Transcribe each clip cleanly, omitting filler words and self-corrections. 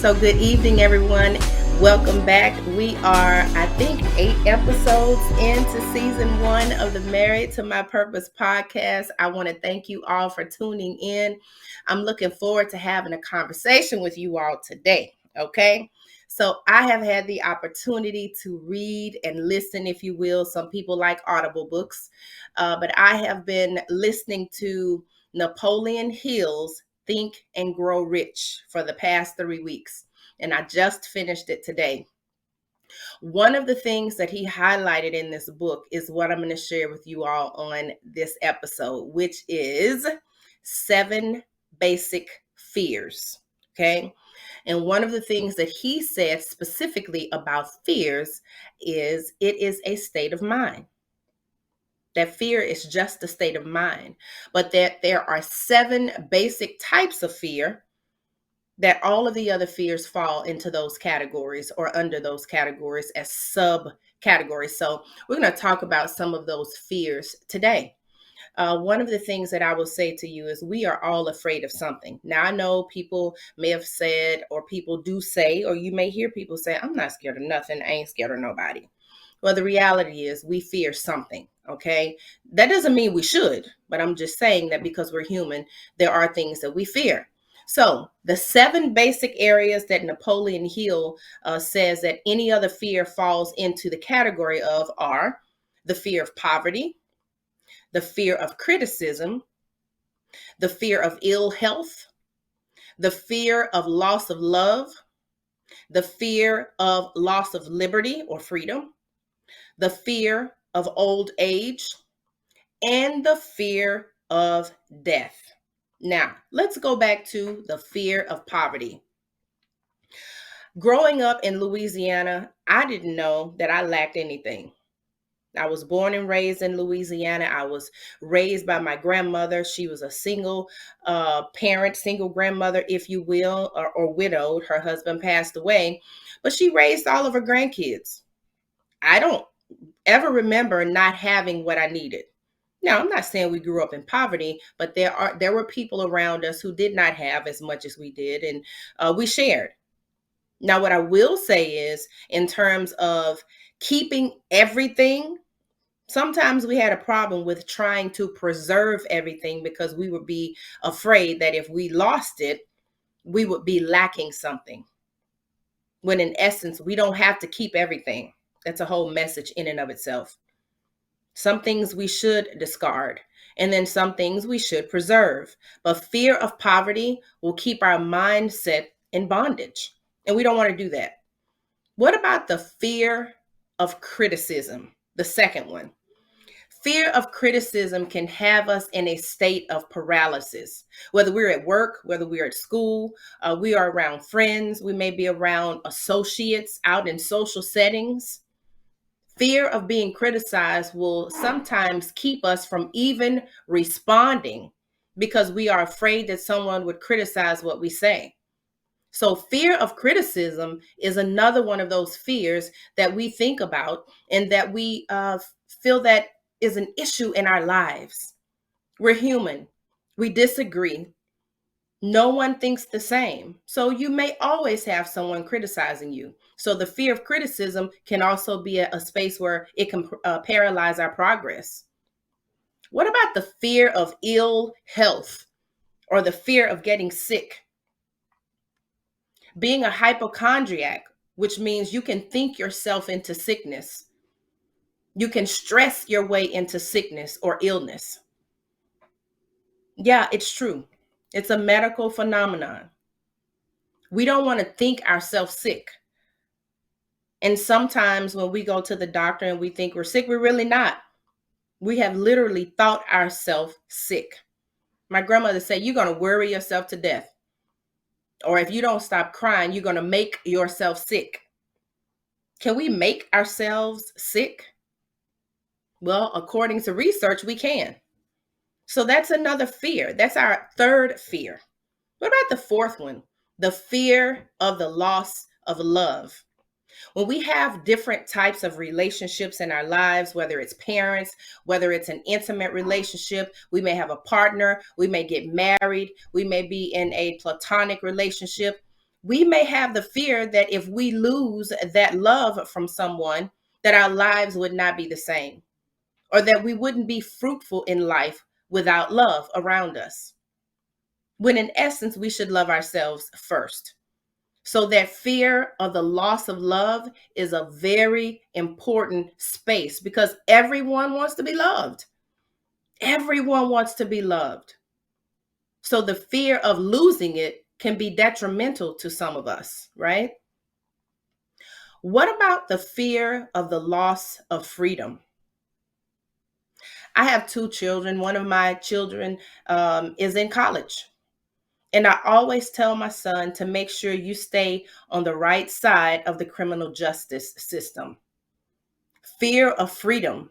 So good evening, everyone. Welcome back. We are, I think, 8 episodes into season 1 of the Married to My Purpose podcast. I want to thank you all for tuning in. I'm looking forward to having a conversation with you all today. Okay. So I have had the opportunity to read and listen, if you will. Some people like Audible books, but I have been listening to Napoleon Hill's Think and Grow Rich for the past 3 weeks. And I just finished it today. One of the things that he highlighted in this book is what I'm going to share with you all on this episode, which is 7 basic fears. Okay. And one of the things that he said specifically about fears is it is a state of mind. That fear is just a state of mind, but that there are 7 basic types of fear, that all of the other fears fall into those categories or under those categories as subcategories. So we're going to talk about some of those fears today. One of the things that I will say to you is we are all afraid of something. Now, I know people may have said, or people do say, or you may hear people say, I'm not scared of nothing. I ain't scared of nobody. Well, the reality is we fear something. Okay. That doesn't mean we should, but I'm just saying that because we're human, there are things that we fear. So the 7 basic areas that Napoleon Hill says that any other fear falls into the category of are the fear of poverty, the fear of criticism, the fear of ill health, the fear of loss of love, the fear of loss of liberty or freedom, the fear of old age, and the fear of death. Now, let's go back to the fear of poverty. Growing up in Louisiana, I didn't know that I lacked anything. I was born and raised in Louisiana. I was raised by my grandmother. She was a single parent, single grandmother, if you will, or widowed. Her husband passed away, but she raised all of her grandkids. I don't ever remember not having what I needed. Now, I'm not saying we grew up in poverty, but there were people around us who did not have as much as we did, and we shared. Now, what I will say is, in terms of keeping everything, sometimes we had a problem with trying to preserve everything because we would be afraid that if we lost it, we would be lacking something. When in essence, we don't have to keep everything. That's a whole message in and of itself. Some things we should discard, and then some things we should preserve. But fear of poverty will keep our mindset in bondage, and we don't want to do that. What about the fear of criticism? The second one. Fear of criticism can have us in a state of paralysis, whether we're at work, whether we're at school, we are around friends, we may be around associates out in social settings. Fear of being criticized will sometimes keep us from even responding because we are afraid that someone would criticize what we say. So fear of criticism is another one of those fears that we think about and that we feel that is an issue in our lives. We're human. We disagree. No one thinks the same. So you may always have someone criticizing you. So the fear of criticism can also be a space where it can paralyze our progress. What about the fear of ill health or the fear of getting sick? Being a hypochondriac, which means you can think yourself into sickness. You can stress your way into sickness or illness. Yeah, it's true. It's a medical phenomenon. We don't want to think ourselves sick. And sometimes when we go to the doctor and we think we're sick, we're really not. We have literally thought ourselves sick. My grandmother said, you're going to worry yourself to death. Or if you don't stop crying, you're going to make yourself sick. Can we make ourselves sick? Well, according to research, we can. So that's another fear. That's our third fear. What about the fourth one? The fear of the loss of love. When we have different types of relationships in our lives, whether it's parents, whether it's an intimate relationship, we may have a partner, we may get married, we may be in a platonic relationship. We may have the fear that if we lose that love from someone, that our lives would not be the same, or that we wouldn't be fruitful in life without love around us. When in essence, we should love ourselves first. So that fear of the loss of love is a very important space because everyone wants to be loved. Everyone wants to be loved. So the fear of losing it can be detrimental to some of us, right? What about the fear of the loss of freedom? I have two children. One of my children is in college. And I always tell my son to make sure you stay on the right side of the criminal justice system. Fear of freedom.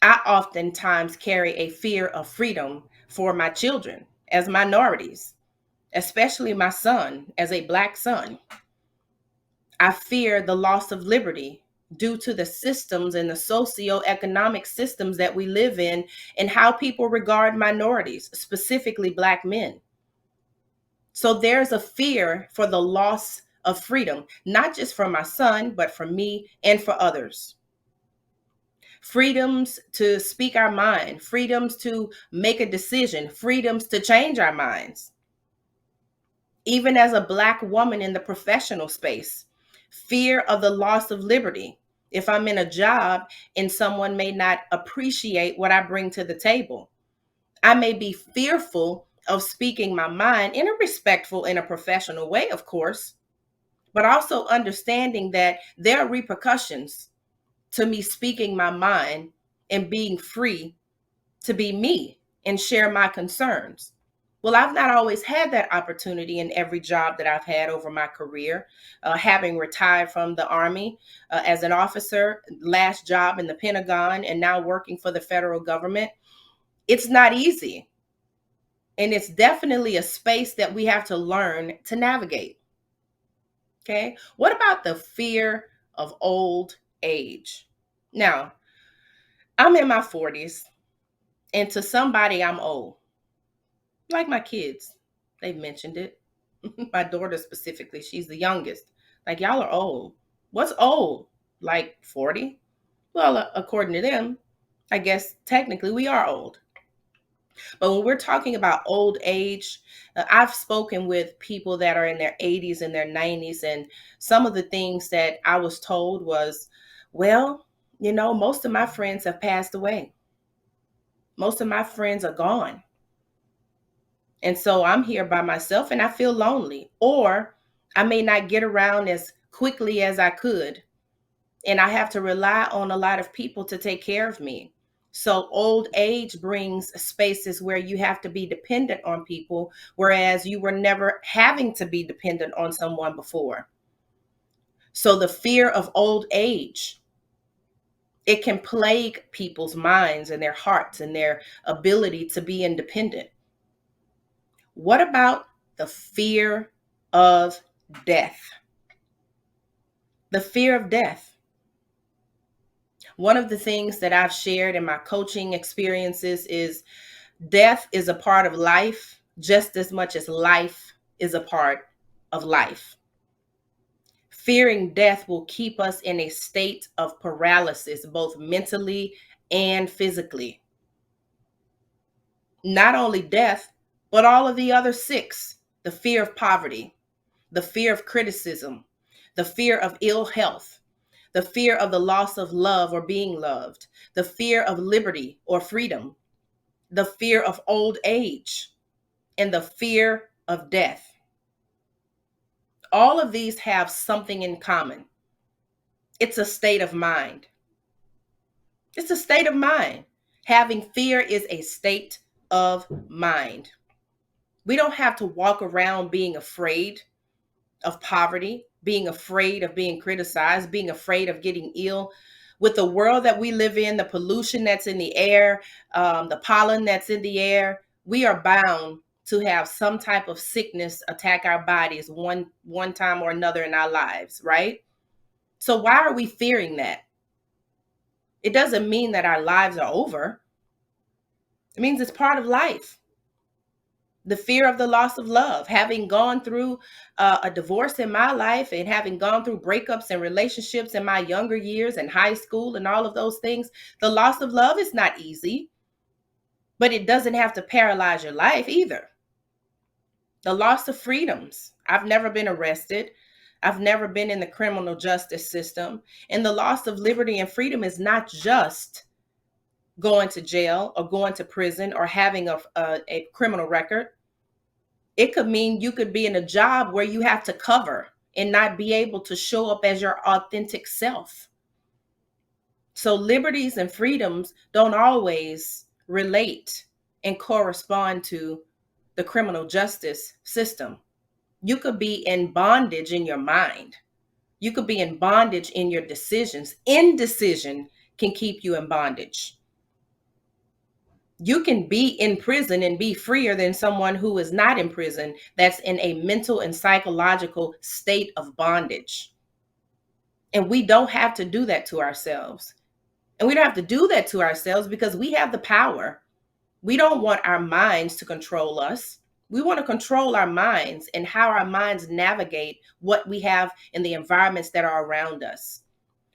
I oftentimes carry a fear of freedom for my children as minorities, especially my son as a Black son. I fear the loss of liberty due to the systems and the socioeconomic systems that we live in and how people regard minorities, specifically Black men. So there's a fear for the loss of freedom, not just for my son, but for me and for others. Freedoms to speak our mind, freedoms to make a decision, freedoms to change our minds. Even as a Black woman in the professional space, fear of the loss of liberty. If I'm in a job and someone may not appreciate what I bring to the table, I may be fearful of speaking my mind in a respectful and a professional way, of course, but also understanding that there are repercussions to me speaking my mind and being free to be me and share my concerns. Well, I've not always had that opportunity in every job that I've had over my career. Having retired from the Army as an officer, last job in the Pentagon, and now working for the federal government, it's not easy. And it's definitely a space that we have to learn to navigate. Okay. What about the fear of old age? Now, I'm in my 40s, and to somebody, I'm old. Like my kids, they've mentioned it. My daughter specifically, she's the youngest. Like, y'all are old. What's old? Like 40? Well, according to them, I guess technically we are old. But when we're talking about old age, I've spoken with people that are in their 80s and their 90s, and some of the things that I was told was, well, most of my friends have passed away. Most of my friends are gone. And so I'm here by myself and I feel lonely, or I may not get around as quickly as I could. And I have to rely on a lot of people to take care of me. So old age brings spaces where you have to be dependent on people, whereas you were never having to be dependent on someone before. So the fear of old age, it can plague people's minds and their hearts and their ability to be independent. What about the fear of death? The fear of death. One of the things that I've shared in my coaching experiences is death is a part of life just as much as life is a part of life. Fearing death will keep us in a state of paralysis, both mentally and physically. Not only death, but all of the other six: the fear of poverty, the fear of criticism, the fear of ill health, the fear of the loss of love or being loved, the fear of liberty or freedom, the fear of old age, and the fear of death. All of these have something in common. It's a state of mind. It's a state of mind. Having fear is a state of mind. We don't have to walk around being afraid of poverty, being afraid of being criticized, being afraid of getting ill. With the world that we live in, the pollution that's in the air, the pollen that's in the air, we are bound to have some type of sickness attack our bodies one time or another in our lives, right? So why are we fearing that? It doesn't mean that our lives are over. It means it's part of life. The fear of the loss of love, having gone through a divorce in my life and having gone through breakups and relationships in my younger years and high school and all of those things. The loss of love is not easy, but it doesn't have to paralyze your life either. The loss of freedoms. I've never been arrested. I've never been in the criminal justice system. And the loss of liberty and freedom is not just going to jail or going to prison or having a criminal record. It could mean you could be in a job where you have to cover and not be able to show up as your authentic self. So liberties and freedoms don't always relate and correspond to the criminal justice system. You could be in bondage in your mind. You could be in bondage in your decisions. Indecision can keep you in bondage. You can be in prison and be freer than someone who is not in prison, that's in a mental and psychological state of bondage. And we don't have to do that to ourselves. And we don't have to do that to ourselves because we have the power. We don't want our minds to control us. We want to control our minds and how our minds navigate what we have in the environments that are around us.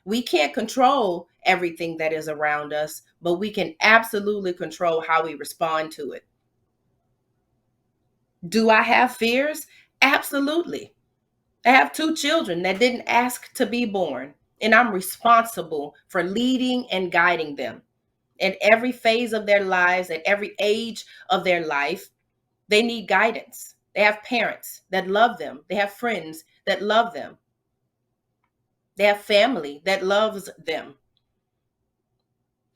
We can't control everything that is around us, but we can absolutely control how we respond to it. Do I have fears? Absolutely. I have 2 children that didn't ask to be born, and I'm responsible for leading and guiding them. At every phase of their lives, at every age of their life, they need guidance. They have parents that love them. They have friends that love them. They have family that loves them.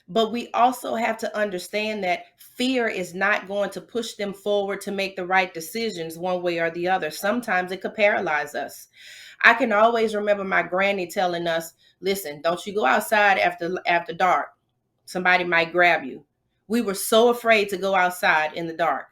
But we also have to understand that fear is not going to push them forward to make the right decisions one way or the other. Sometimes it could paralyze us. I can always remember my granny telling us, listen, don't you go outside after dark. Somebody might grab you. We were so afraid to go outside in the dark.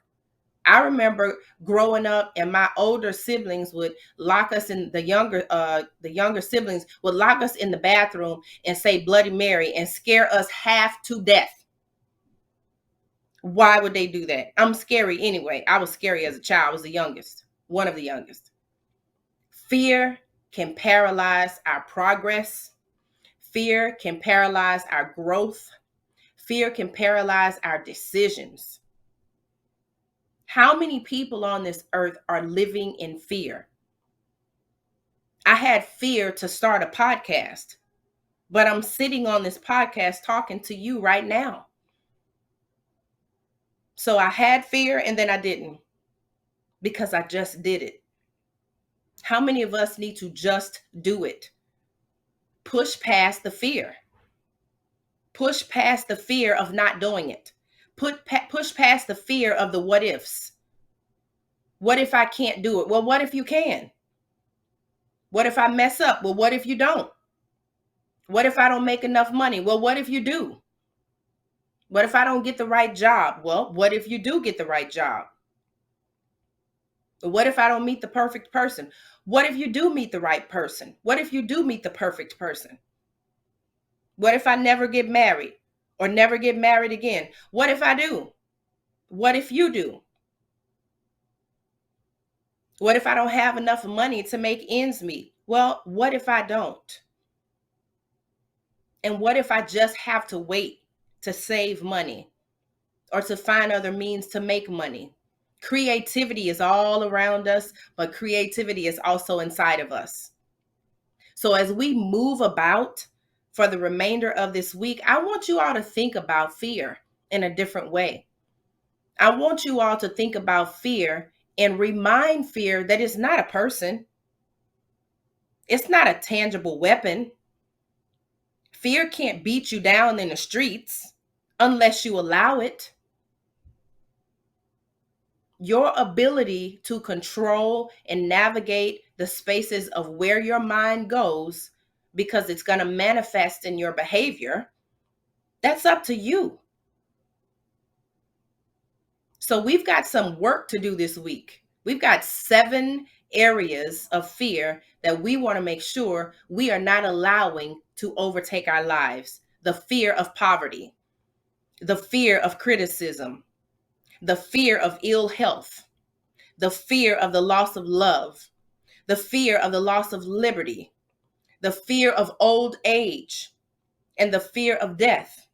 I remember growing up and my older siblings would lock us in the younger siblings would lock us in the bathroom and say Bloody Mary and scare us half to death. Why would they do that? I'm scary anyway. I was scary as a child. I was the youngest, one of the youngest. Fear can paralyze our progress. Fear can paralyze our growth. Fear can paralyze our decisions. How many people on this earth are living in fear? I had fear to start a podcast, but I'm sitting on this podcast talking to you right now. So I had fear and then I didn't because I just did it. How many of us need to just do it? Push past the fear. Push past the fear of not doing it. Push past the fear of the what ifs. What if I can't do it? Well, what if you can? What if I mess up? Well, what if you don't? What if I don't make enough money? Well, what if you do? What if I don't get the right job? Well, what if you do get the right job? What if I don't meet the perfect person? What if you do meet the right person? What if you do meet the perfect person? What if I never get married or never get married again? What if I do? What if you do? What if I don't have enough money to make ends meet? Well, what if I don't? And what if I just have to wait to save money or to find other means to make money? Creativity is all around us, but creativity is also inside of us. So as we move about for the remainder of this week, I want you all to think about fear in a different way. I want you all to think about fear and remind fear that it's not a person. It's not a tangible weapon. Fear can't beat you down in the streets unless you allow it. Your ability to control and navigate the spaces of where your mind goes, because it's going to manifest in your behavior, that's up to you. So we've got some work to do this week. We've got 7 areas of fear that we want to make sure we are not allowing to overtake our lives. The fear of poverty, the fear of criticism, the fear of ill health, the fear of the loss of love, the fear of the loss of liberty, the fear of old age, and the fear of death.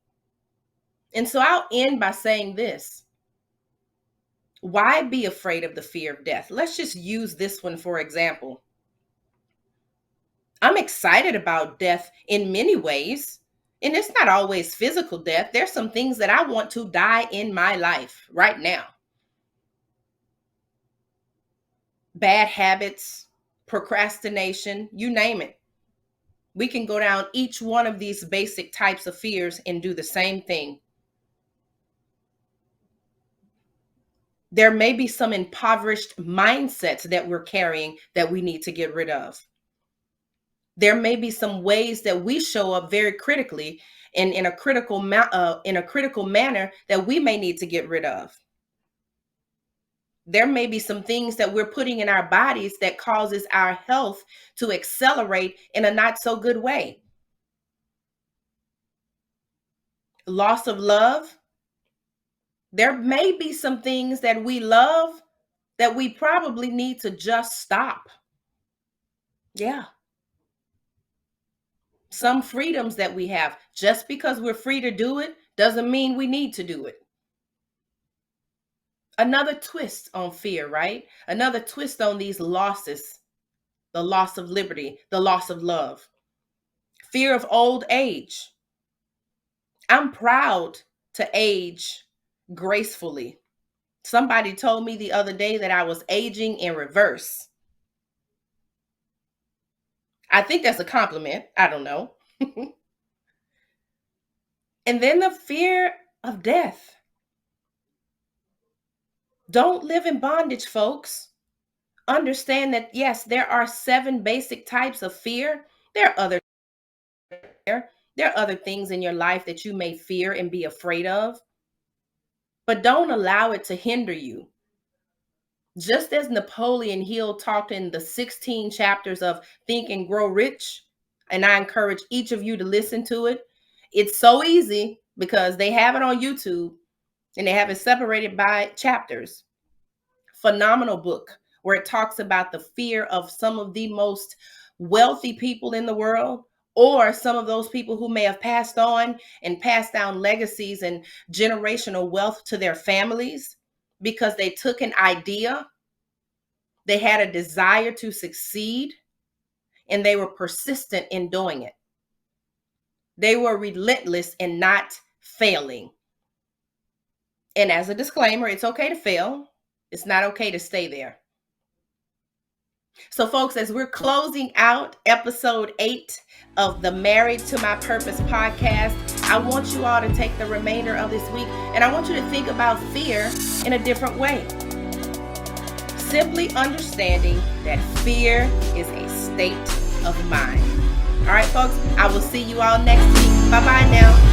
And so I'll end by saying this. Why be afraid of the fear of death? Let's just use this one for example. I'm excited about death in many ways. And it's not always physical death. There's some things that I want to die in my life right now. Bad habits, procrastination, you name it. We can go down each one of these basic types of fears and do the same thing. There may be some impoverished mindsets that we're carrying that we need to get rid of. There may be some ways that we show up very critically and in a critical manner that we may need to get rid of. There may be some things that we're putting in our bodies that causes our health to accelerate in a not so good way. Loss of love. There may be some things that we love that we probably need to just stop. Yeah. Some freedoms that we have, just because we're free to do it doesn't mean we need to do it. Another twist on fear, right? Another twist on these losses, the loss of liberty, the loss of love. Fear of old age. I'm proud to age gracefully. Somebody told me the other day that I was aging in reverse. I think that's a compliment. I don't know. And then the fear of death. Don't live in bondage, folks. Understand that, yes, there are 7 basic types of fear. There are other things in your life that you may fear and be afraid of. But don't allow it to hinder you. Just as Napoleon Hill talked in the 16 chapters of Think and Grow Rich, and I encourage each of you to listen to it. It's so easy because they have it on YouTube and they have it separated by chapters. Phenomenal book where it talks about the fear of some of the most wealthy people in the world, or some of those people who may have passed on and passed down legacies and generational wealth to their families because they took an idea, they had a desire to succeed, and they were persistent in doing it. They were relentless in not failing. And as a disclaimer, it's okay to fail. It's not okay to stay there. So folks, as we're closing out episode 8 of the Married to My Purpose podcast, I want you all to take the remainder of this week and I want you to think about fear in a different way. Simply understanding that fear is a state of mind. All right, folks, I will see you all next week. Bye-bye now.